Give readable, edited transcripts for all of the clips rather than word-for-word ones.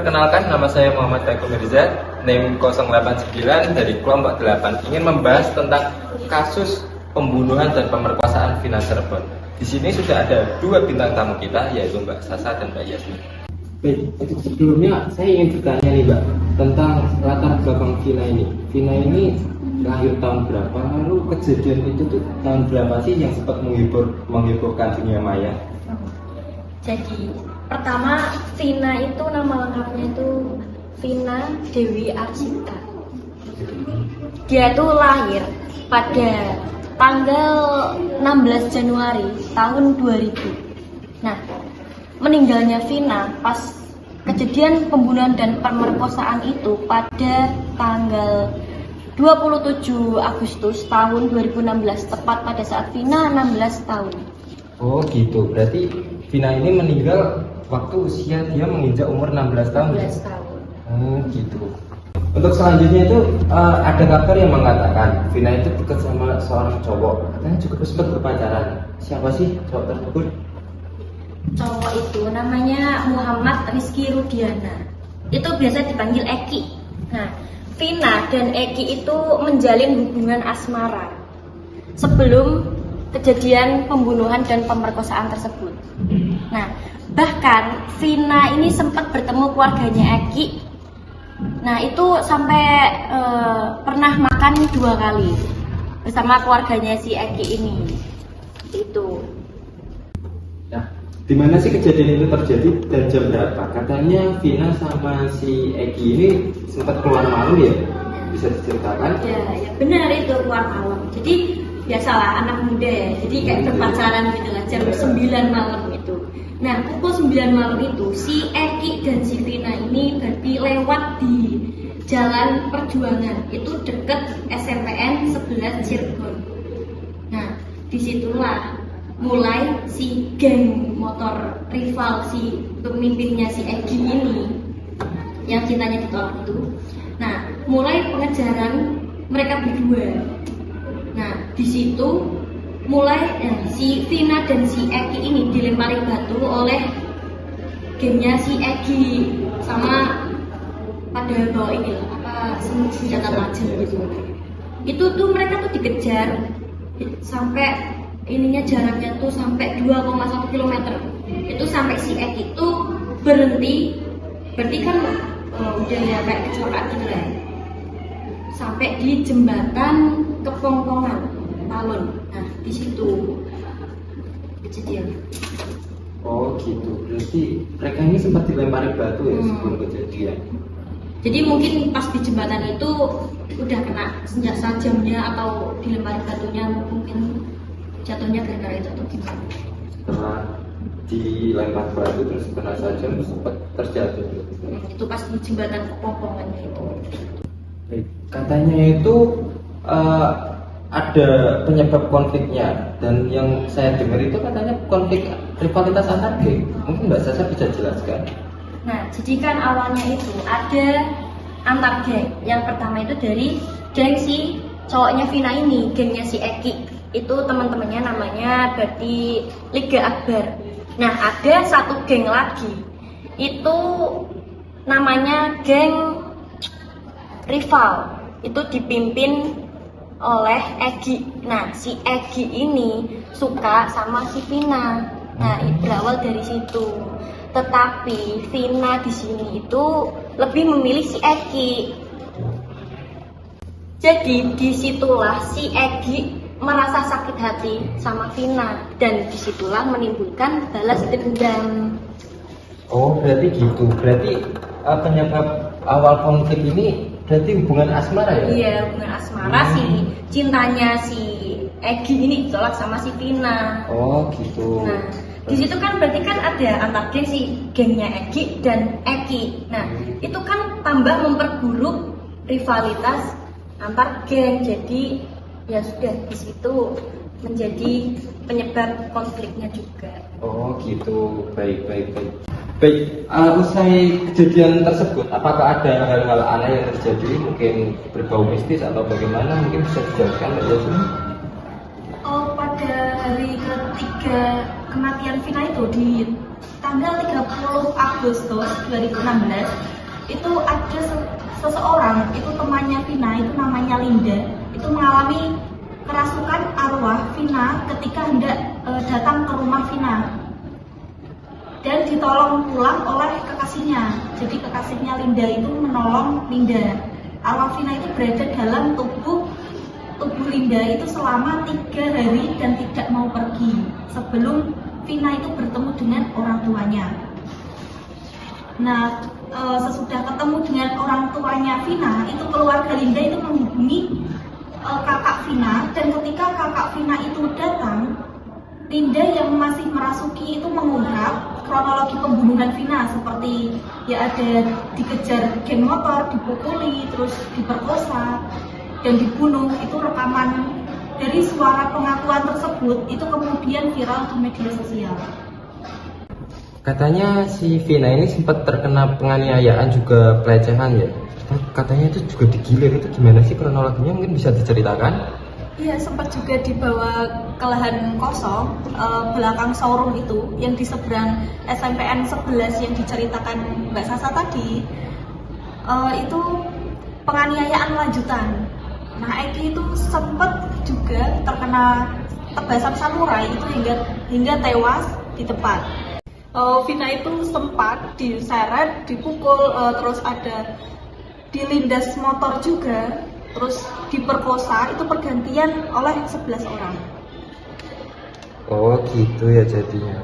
perkenalkan, nama saya Muhammad Teguh Mirza, NIM 089 dari kelompok 8, ingin membahas tentang kasus pembunuhan dan pemerkosaan Vina Cirebon. Di sini sudah ada dua bintang tamu kita, yaitu Mbak Sasa dan Mbak Yasmin. Baik, untuk sebelumnya saya ingin bertanya nih Mbak, tentang latar belakang Vina ini. Vina ini lahir tahun berapa, lalu kejadian itu tuh tahun berapa sih yang sempat menghiburkan dunia maya? Jadi pertama, Vina itu nama lengkapnya itu Vina Dewi Arsita. Dia tuh lahir pada tanggal 16 Januari tahun 2000. Nah, meninggalnya Vina pas kejadian pembunuhan dan pemerkosaan itu pada tanggal 27 Agustus tahun 2016, tepat pada saat Vina 16 tahun. Oh gitu, berarti Vina ini meninggal waktu usia dia menginjak umur 16 tahun. 16 tahun. Oh gitu. Untuk selanjutnya itu ada kabar yang mengatakan Vina itu dekat sama seorang cowok, katanya juga sempat berpacaran. Siapa sih cowok tersebut? Cowok itu namanya Muhammad Rizky Rudiana. Itu biasa dipanggil Eki. Nah, Vina dan Eki itu menjalin hubungan asmara sebelum kejadian pembunuhan dan pemerkosaan tersebut. Nah, bahkan Vina ini sempat bertemu keluarganya Eki. Nah, itu sampai pernah makan 2 kali bersama keluarganya si Eki ini. Itu. Nah, di mana sih kejadian itu terjadi dan jam berapa? Katanya Vina sama si Eki ini sempat keluar malam ya? Bisa diceritakan? Ya benar itu keluar malam. Jadi biasalah anak muda ya. Jadi kayak berpacaran gitu lah jam 9 malam itu. Nah, pukul 9 malam itu si Eki dan si Vina ini berarti lewat di Jalan Perjuangan. Itu deket SMPN 11 Cirebon. Nah, disitulah mulai si geng motor rival si pemimpinnya si Eki ini yang cintanya ditolak itu. Nah, mulai pengejaran mereka berdua. Nah, di situ mulai si Vina dan si Eki ini dilempari batu oleh gengnya si Eki sama pada bawa ini apa senjata tajam gitu. Itu tuh mereka tuh dikejar sampai ininya jaraknya tuh sampai 2,1 km. Itu sampai si Eki itu berhenti kan udah ya kayak kecelakaan gitu lah. Sampai di jembatan Kepongpongan Talun. Nah, di situ kejadian. Oh gitu, berarti mereka ini sempat dilempari batu ya sebelum kejadian. Jadi mungkin pas di jembatan itu udah kena senjata tajamnya atau dilempari batunya, mungkin jatuhnya gara-gara itu atau gimana? Setelah dilempar batu terus kena sajam sempat terjatuh. Itu pas di jembatan Kepongpongannya itu. Baik, katanya itu ada penyebab konfliknya, dan yang saya dengar itu katanya konflik rivalitas antar geng. Mungkin Mbak Sasa bisa jelaskan? Nah, jadi kan awalnya itu ada antar geng. Yang pertama itu dari geng si cowoknya Vina ini, gengnya si Eki. Itu teman-temannya namanya berarti Liga Akbar. Nah, ada satu geng lagi. Itu namanya geng rival. Itu dipimpin oleh Egi. Nah, si Egi ini suka sama si Vina. Nah, itu berawal dari situ. Tetapi Vina di sini itu lebih memilih si Egi. Jadi disitulah si Egi merasa sakit hati sama Vina dan disitulah menimbulkan balas dendam. Oh, berarti gitu. Berarti penyebab awal konflik ini berarti hubungan asmara ya? Iya, hubungan asmara sih. Cintanya si Egi ini ditolak sama si Vina. Oh, gitu. Nah, di situ kan berarti kan ada antar geng si gengnya Egi dan Eki. Nah, itu kan tambah memperburuk rivalitas antar geng. Jadi ya sudah di situ menjadi penyebab konfliknya juga. Oh, gitu. Baik. Baik, usai kejadian tersebut, apakah ada hal-hal aneh yang terjadi, mungkin berbau mistis atau bagaimana? Mungkin bisa dijelaskan Mbak Yasmin? Oh, pada hari ketiga kematian Vina itu di tanggal 30 Agustus 2016 itu ada seseorang, itu temannya Vina, itu namanya Linda, itu mengalami kerasukan arwah Vina ketika hendak datang ke rumah Vina dan ditolong pulang oleh kekasihnya. Jadi kekasihnya Linda itu menolong Linda. Arwah Vina itu berada dalam tubuh Linda itu selama 3 hari dan tidak mau pergi sebelum Vina itu bertemu dengan orang tuanya. Nah, sesudah ketemu dengan orang tuanya Vina, itu keluarga Linda itu menghubungi kakak Vina, dan ketika kakak Vina itu datang, Linda yang masih merasuki itu mengungkap kronologi pembunuhan Vina, seperti ya ada dikejar geng motor, dipukuli, terus diperkosa dan dibunuh. Itu rekaman dari suara pengakuan tersebut itu kemudian viral di media sosial. Katanya si Vina ini sempat terkena penganiayaan juga pelecehan ya. Katanya itu juga digilir, itu gimana sih kronologinya, mungkin bisa diceritakan? Iya, sempat juga dibawa ke lahan kosong belakang showroom itu yang di seberang SMPN 11 yang diceritakan Mbak Sasa tadi. Itu penganiayaan lanjutan. Nah, Egi itu sempat juga terkena tebasan samurai itu hingga tewas di tempat. Vina itu sempat diseret, dipukul, terus ada dilindas motor juga, terus diperkosa, itu pergantian oleh 11 orang. Oh gitu ya jadinya.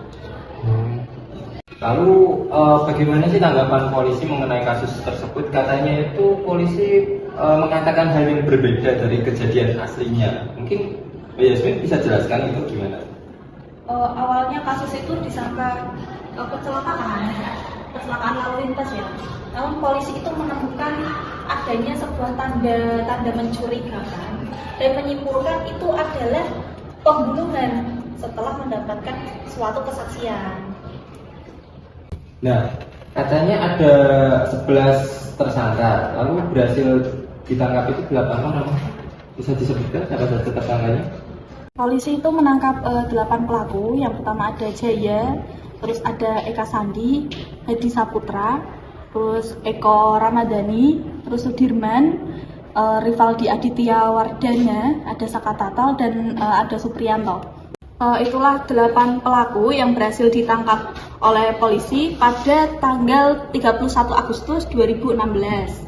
Lalu bagaimana sih tanggapan polisi mengenai kasus tersebut? Katanya itu polisi mengatakan hal yang berbeda dari kejadian aslinya. Mungkin Mbak Yasmin bisa jelaskan itu gimana? Awalnya kasus itu disangka kecelakaan lalu lintas ya. Namun polisi itu menemukan adanya sebuah tanda mencurigakan dan menyimpulkan itu adalah pembunuhan setelah mendapatkan suatu kesaksian. Nah, katanya ada 11 tersangka, lalu berhasil ditangkap itu 8 orang. Bisa disebutkan siapa saja tersangkanya? Polisi itu menangkap 8 pelaku. Yang pertama ada Jaya, terus ada Eka Sandi, Hadi Saputra, terus Eko Ramadhani, terus Sudirman, Rivaldi Aditya Wardana, ada Saka Tatal, dan ada Supriyanto. Itulah 8 pelaku yang berhasil ditangkap oleh polisi pada tanggal 31 Agustus 2016.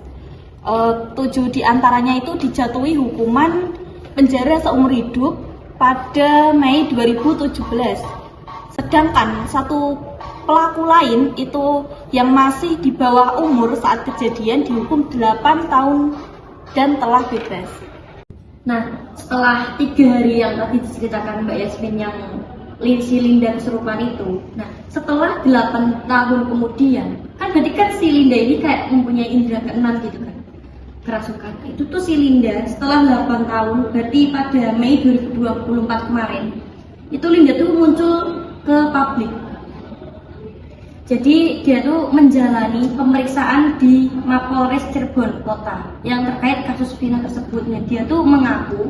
7 diantaranya itu dijatuhi hukuman penjara seumur hidup pada Mei 2017. Sedangkan 1 pelaku lain itu yang masih di bawah umur saat kejadian dihukum 8 tahun dan telah bebas. Nah, setelah 3 hari yang tadi diceritakan Mbak Yasmin yang si Linda kesurupan itu, nah setelah 8 tahun kemudian, kan berarti kan si Linda ini kayak mempunyai indera keenam gitu kan, kerasukan. Itu tuh si Linda setelah 8 tahun, berarti pada Mei 2024 kemarin, itu Linda tuh muncul ke publik. Jadi dia tuh menjalani pemeriksaan di Mapolres Cirebon Kota yang terkait kasus Vina tersebutnya. Dia tuh mengaku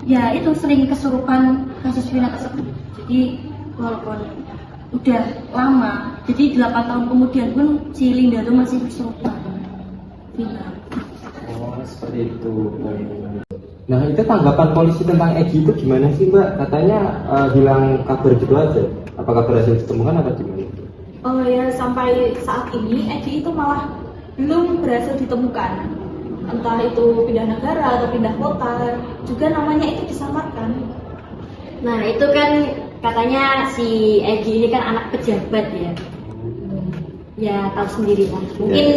ya itu sering kesurupan kasus Vina tersebut. Jadi walaupun udah lama, jadi 8 tahun kemudian pun si Linda tuh masih kesurupan Vina. Oh seperti itu. Nah itu tanggapan polisi tentang Egi itu gimana sih Mbak? Katanya hilang kabar gitu aja. Apakah berhasil ditemukan atau gimana? Oh ya, sampai saat ini Egi itu malah belum berhasil ditemukan. Entah itu pindah negara atau pindah kota, juga namanya itu disamarkan. Nah itu kan katanya si Egi ini kan anak pejabat ya. Ya tahu sendiri kan. Mungkin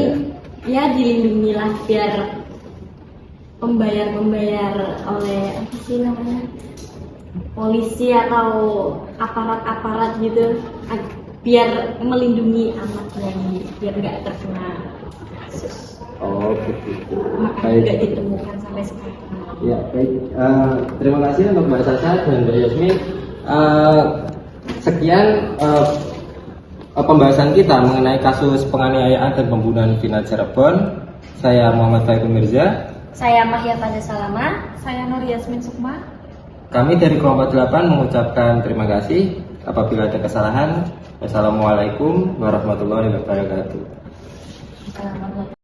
ya dilindungi lah biar pembayar oleh apa sih namanya, polisi atau aparat gitu, biar melindungi anaknya biar nggak terkena kasus. Oh begitu. Makanya nggak ditemukan sampai sekarang. Ya baik. Terima kasih untuk Mbak Sasa dan Mbak Yasmin. Sekian pembahasan kita mengenai kasus penganiayaan dan pembunuhan Vina Cirebon. Saya Muhammad Faikul Mirza. Saya Mahya Fanda Salama. Saya Nur Yasmin Sukma. Kami dari kelompok 8 mengucapkan terima kasih. Apabila ada kesalahan, wassalamualaikum warahmatullahi wabarakatuh. Waalaikumsalam warahmatullahi